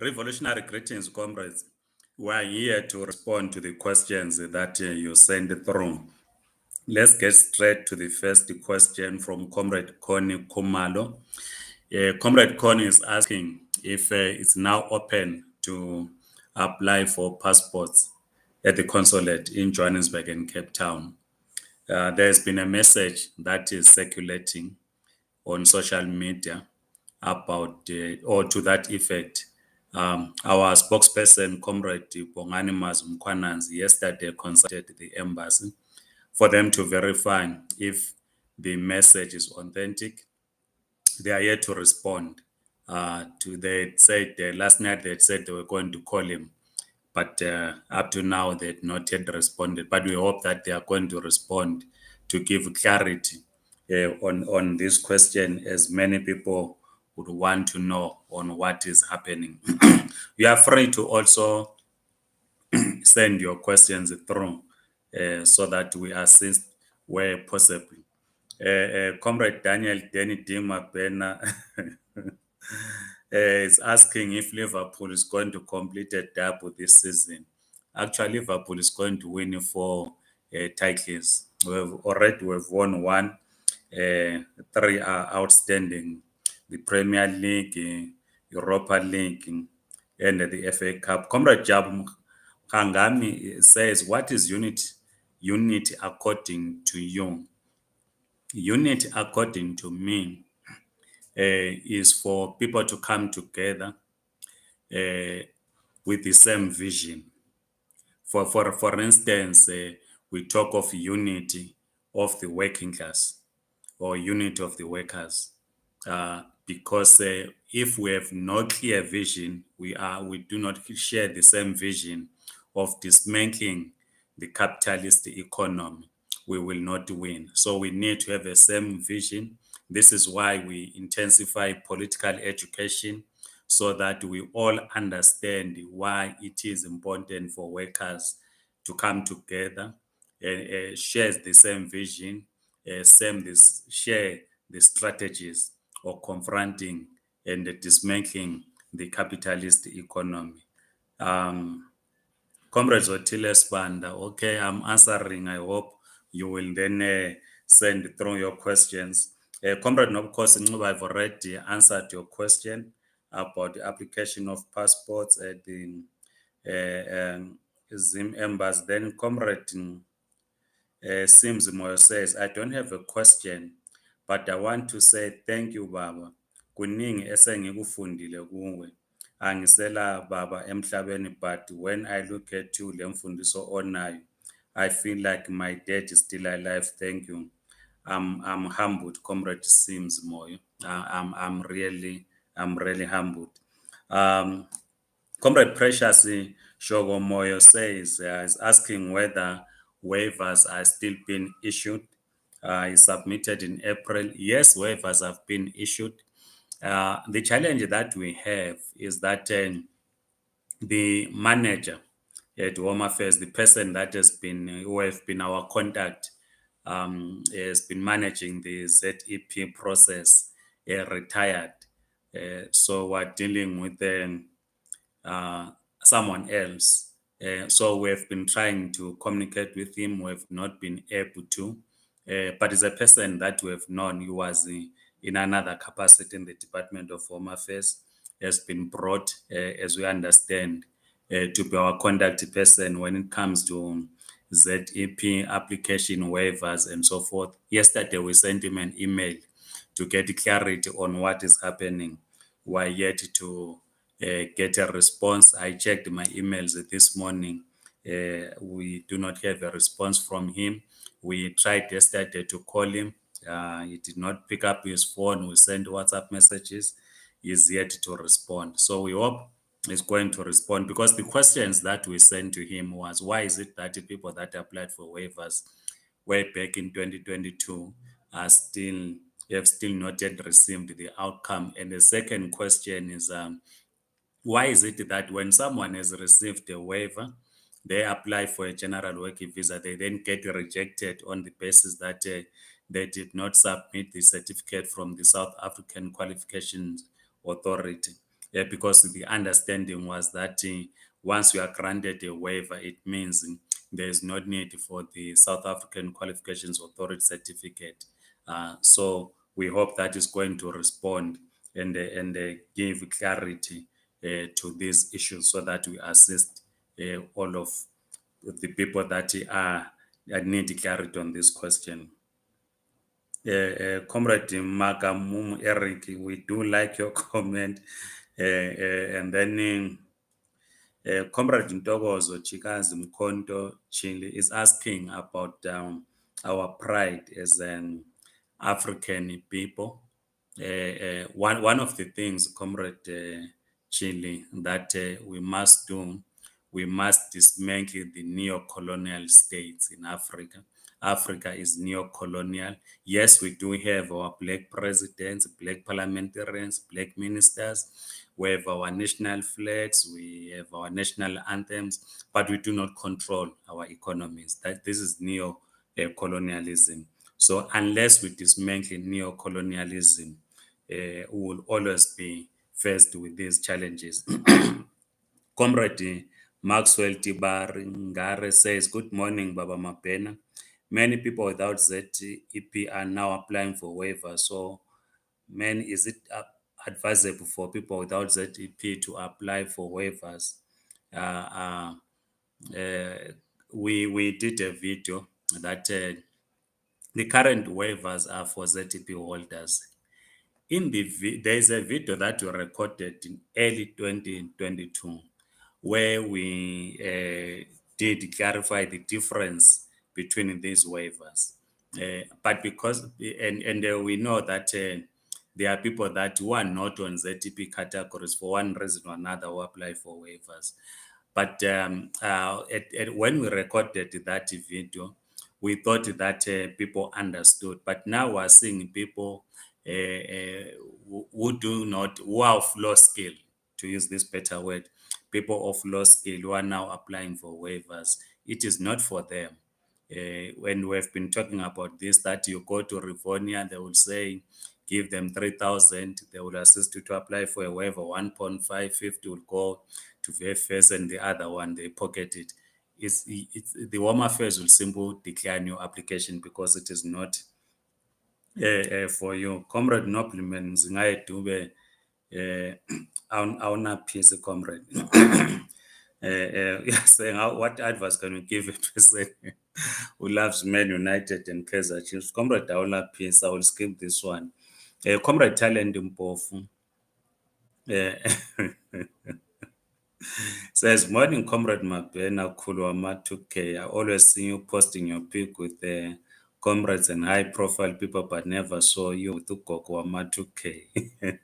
Revolutionary greetings, comrades. We are here to respond to the questions that you sent through. Let's get straight to the first question from Comrade Connie Kumalo. Comrade Connie is asking if it's now open to apply for passports at the consulate in Johannesburg and Cape Town. There's been a message that is circulating on social media about or to that effect. Our spokesperson, Comrade Bongani Mazumkwananzi, yesterday consulted the embassy for them to verify if the message is authentic. They are yet to respond. They said last night they said they were going to call him, but up to now they had not yet responded. But we hope that they are going to respond to give clarity on this question, as many people would want to know on what is happening. You are free to also send your questions through so that we assist where possible. Comrade Daniel Denny Dima Bena is asking if Liverpool is going to complete a double this season. Actually, Liverpool is going to win 4 titles. We've won one, 3 are outstanding: the Premier League, Europa League, and the FA Cup. Comrade Jab Kangami says, "What is unity? Unity according to you? Unity, according to me, is for people to come together with the same vision. For instance, we talk of unity of the working class or unity of the workers, because if we have no clear vision, we do not share the same vision of dismantling the capitalist economy, we will not win. So we need to have the same vision. This is why we intensify political education, so that we all understand why it is important for workers to come together and share the same vision, share the strategies of confronting and dismantling the capitalist economy. Comrades Otile Spanda, okay, I'm answering. I hope you will then send through your questions. Comrade Nobukhosi Ncube, I've already answered your question about the application of passports at the Zim embassy. Then Comrade Sims Moyo says, I don't have a question, but I want to say thank you, Baba. Kuningi esengikufundile kuwe. Angisela Baba emhlabeni, but when I look at you, le mfundiso onayo, I feel like my dad is still alive. Thank you. I'm humbled, Comrade Sims Moyo. I'm really humbled. Comrade Precious Shogo Moyo says, is asking whether waivers are still being issued. He submitted in April. Yes, waivers have been issued. The challenge that we have is that the manager at Home Affairs, the person that has been, who have been our contact, has been managing the ZEP process, retired. So we're dealing with someone else. So we've been trying to communicate with him. We've not been able to, but it's a person that we've known. He was in another capacity in the Department of Home Affairs, has been brought, as we understand, to be our contact person when it comes to ZEP application waivers and so forth. Yesterday, we sent him an email to get clarity on what is happening. We're yet to get a response. I checked my emails this morning. We do not have a response from him. We tried yesterday to call him. He did not pick up his phone. We sent WhatsApp messages. He's yet to respond. So we hope he's going to respond, because the questions that we sent to him was, why is it that the people that applied for waivers way back in 2022 are have still not yet received the outcome? And the second question is, why is it that when someone has received a waiver, they apply for a general working visa, they then get rejected on the basis that they did not submit the certificate from the South African Qualifications Authority? because the understanding was that once you are granted a waiver, it means there is no need for the South African Qualifications Authority certificate. So we hope that is going to respond and give clarity to these issues so that we assist all of the people that need clarity on this question. Comrade Magamum Eric, we do like your comment. And then Comrade Ntogozo Chikazi Mkonto Chile is asking about our pride as an African people. One of the things, Comrade Chile, that we must do, we must dismantle the neo-colonial states in Africa. Africa is neo-colonial. Yes, we do have our black presidents, black parliamentarians, black ministers. We have our national flags, we have our national anthems, but we do not control our economies. That this is neo-colonialism. So unless we dismantle neo-colonialism, we will always be faced with these challenges. Comrade Maxwell Tibari Ngare says, "Good morning, Baba Mapena. Many people without ZEP are now applying for waivers. So, man, is it advisable for people without ZEP to apply for waivers?" Uh, uh, uh, we did a video that the current waivers are for ZEP holders. There is a video that we recorded in early 2022 where we did clarify the difference between these waivers. But because, and we know that there are people that who are not on ZTP categories for one reason or another who apply for waivers. But when we recorded that video, we thought that people understood. But now we're seeing people who do not, who are of low skill, to use this better word, people of low skill who are now applying for waivers. It is not for them. When we have been talking about this, that you go to Rivonia, they will say, give them 3,000, they will assist you to apply for a waiver, 1.550 will go to VFS, and the other one, they pocket it. It's the Home Affairs will simply decline your application because it is not for you. Comrade Nobleman, Zingaye Dube, Auna Peace, comrade. You're saying, what advice can you give a person who loves Man United and Kaizer Chiefs? Comrade Auna Peace, I will skip this one. Comrade Talent Mpofu says, "Morning, Comrade Mabena Kulwama 2K. I always see you posting your pic with comrades and high profile people, but never saw you with Ukokwama 2K.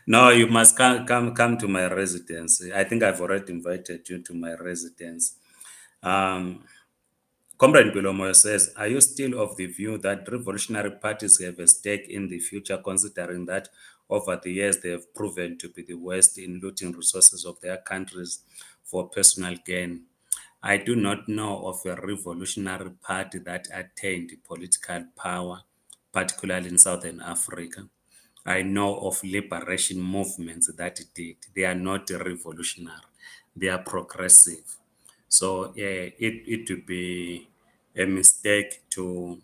No, you must come to my residence. I think I've already invited you to my residence." Um, Comrade Bilomo says, "Are you still of the view that revolutionary parties have a stake in the future, considering that over the years they have proven to be the worst in looting resources of their countries for personal gain? I do not know of a revolutionary party that attained political power, particularly in Southern Africa. I know of liberation movements that did. They are not revolutionary, they are progressive. So it would be a mistake to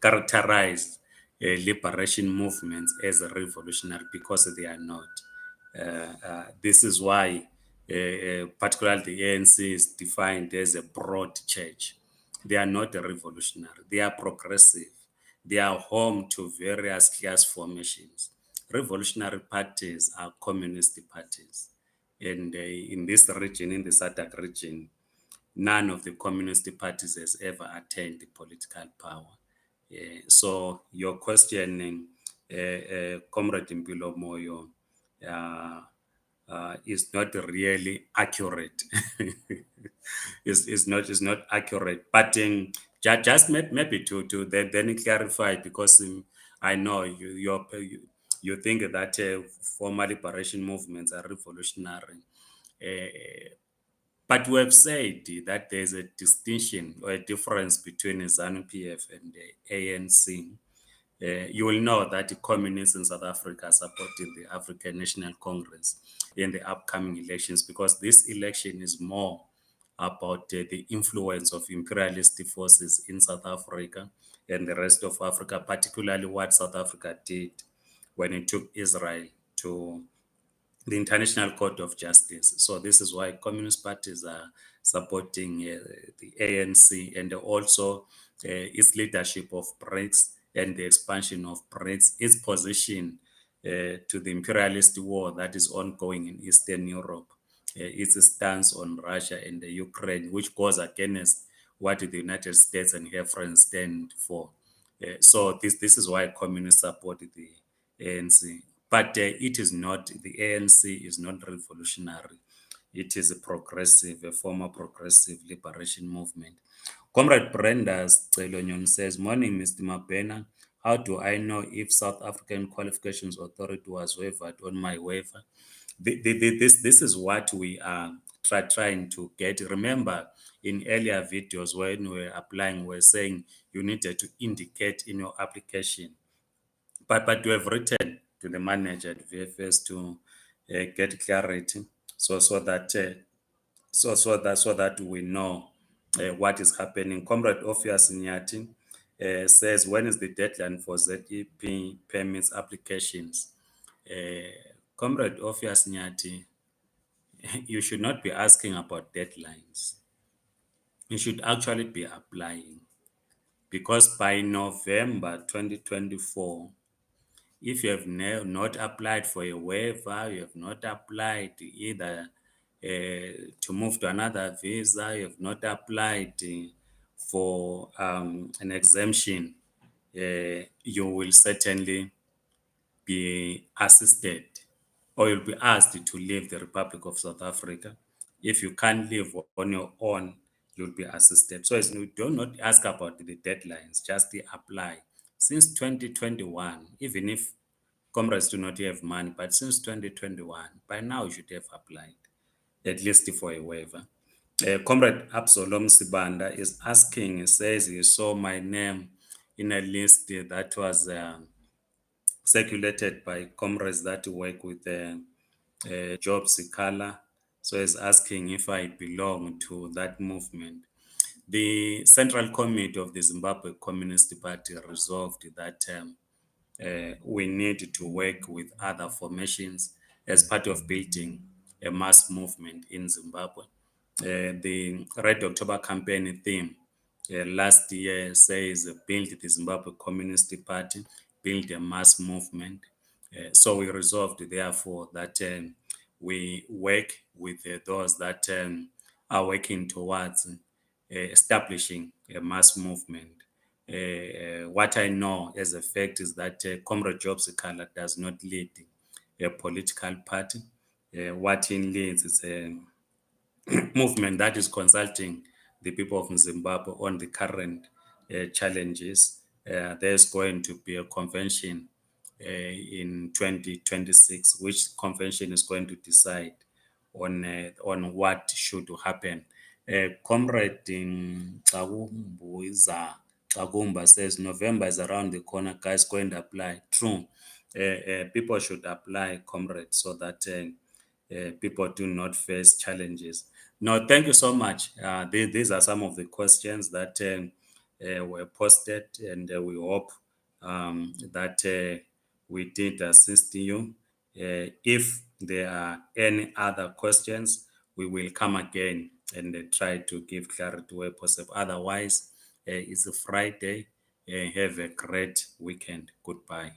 characterize liberation movements as a revolutionary because they are not. This is why, particularly the ANC is defined as a broad church. They are not a revolutionary. They are progressive. They are home to various class formations. Revolutionary parties are communist parties. And in this region, in the SADC region, none of the communist parties has ever attained political power. So your questioning, Comrade Mpilo Moyo, is not really accurate. Is not accurate. But just maybe to then clarify, because I know you think that former liberation movements are revolutionary. But we have said that there's a distinction or a difference between ZANU-PF and the ANC. You will know that the communists in South Africa supported the African National Congress in the upcoming elections because this election is more about the influence of imperialist forces in South Africa and the rest of Africa, particularly what South Africa did when it took Israel to the International Court of Justice. So this is why communist parties are supporting the ANC and also its leadership of BRICS and the expansion of BRICS, its position to the imperialist war that is ongoing in Eastern Europe, its stance on Russia and the Ukraine, which goes against what the United States and her friends stand for. So this is why communists support the ANC. But it is not, the ANC is not revolutionary. It is a progressive, a former progressive liberation movement. Comrade Brenda Celonyon says, Morning, Mr. Mabena. How do I know if South African Qualifications Authority was waived on my waiver? This is what we are trying to get. Remember, in earlier videos when we were applying, we were saying you needed to indicate in your application. But we have written to the manager at VFS to get clarity, so that we know what is happening. Comrade Ophias Nyati says, when is the deadline for ZEP permits applications? Comrade Ophias Nyati, you should not be asking about deadlines. You should actually be applying, because by November 2024, if you have not applied for a waiver, you have not applied either to move to another visa, you have not applied for an exemption, you will certainly be assisted, or you'll be asked to leave the Republic of South Africa. If you can't leave on your own, you'll be assisted. So you do not ask about the deadlines, just apply. Since 2021, even if comrades do not have money, but since 2021, by now you should have applied, at least for a waiver. Comrade Absalom Sibanda is asking, he says he saw my name in a list that was circulated by comrades that work with Job Sikala. So he's asking if I belong to that movement. The Central Committee of the Zimbabwe Communist Party resolved that we need to work with other formations as part of building a mass movement in Zimbabwe. The Red October campaign theme last year says build the Zimbabwe Communist Party, build a mass movement. So we resolved, therefore, that we work with those that are working towards establishing a mass movement. What I know as a fact is that Comrade Job Sikala does not lead a political party. What he leads is a movement that is consulting the people of Zimbabwe on the current challenges. There's going to be a convention in 2026, which convention is going to decide on what should happen. Comrade Chagumba says November is around the corner. Guys, go and apply. True. People should apply, comrades, so that people do not face challenges. No, thank you so much. These are some of the questions that were posted, and we hope that we did assist you. If there are any other questions, we will come again and try to give clarity where possible. Otherwise, it's a Friday. Have a great weekend. Goodbye.